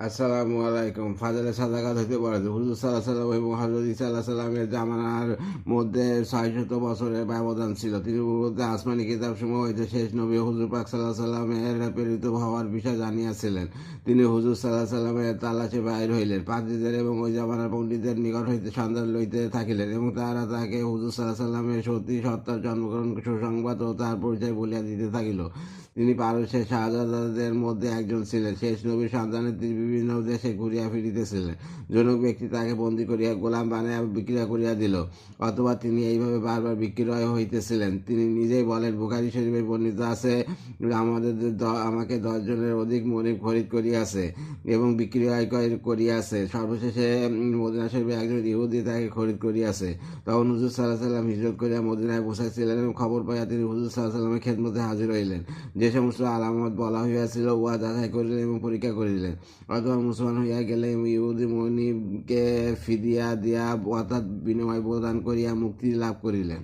আসসালামু আলাইকুম। ফাজলে সাদাকাত হইতে পারে হুজুর সাল্লাহ সাল্লাম এবং হজরত ঈসা আল্লাহ সাল্লামের জামানার মধ্যে 600 বছরের ব্যবধান ছিল। তিনি মধ্যে আসমানি কিতাবসমূহ হইতে শেষ নবী হুজুর পাক সাল্লাহ সাল্লামের প্রেরিত হওয়ার বিষয় জানিয়াছিলেন। তিনি হুজুর সাল্লাহ সাল্লামের তালাশে বাহির হইলেন। পাদ্রীদের এবং ওই জামানার পণ্ডিতদের নিকট হইতে সন্ধান লইতে থাকিলেন এবং তাহারা তাহাকে হুজুর সাল্লাহ সাল্লামের সত্যি সত্তার জন্মগ্রহণ সুসংবাদ ও তার পরিচয় বলিয়া দিতে থাকিল। তিনি পারস্যের শাহজাদাদের মধ্যে একজন ছিলেন। শেষ নবীর সন্তানের তিনি বিভিন্ন দেশে ঘুরিয়া ফিরিতেছিলেন। জনক ব্যক্তি তাকে বন্দী করিয়া গোলাম বানাইয়া বিক্রিয়া করিয়া দিল, অথবা তিনি এইভাবে বারবার বিক্রয় হইতেছিলেন। তিনি নিজেই বলেন, বুখারী শরীফে বর্ণিত আছে, আমাকে 10 জনের অধিক মনিব খরিদ করিয়াছে এবং বিক্রয় করিয়াছে। সর্বশেষে মদিনা শরীফে একজন ইহুদি তাকে খরিদ করিয়াছে। তখন হুজুর সাল্লাহ সাল্লাম হিজরত করিয়া মদিনায় পৌঁছাইছিলেন এবং খবর পাইয়া তিনি হুজুর সাল্লাহ সাল্লামের খেদমতে হাজির হইলেন। যে সমস্ত আলামত বলা হইয়াছিল উহা যাচাই করিলেন এবং পরীক্ষা করিলেন। অথবা মুসলমান হইয়া গেলে ইহুদি মনিবকে ফিদিয়া দিয়া অর্থাৎ বিনিময় প্রদান করিয়া মুক্তি লাভ করিলেন।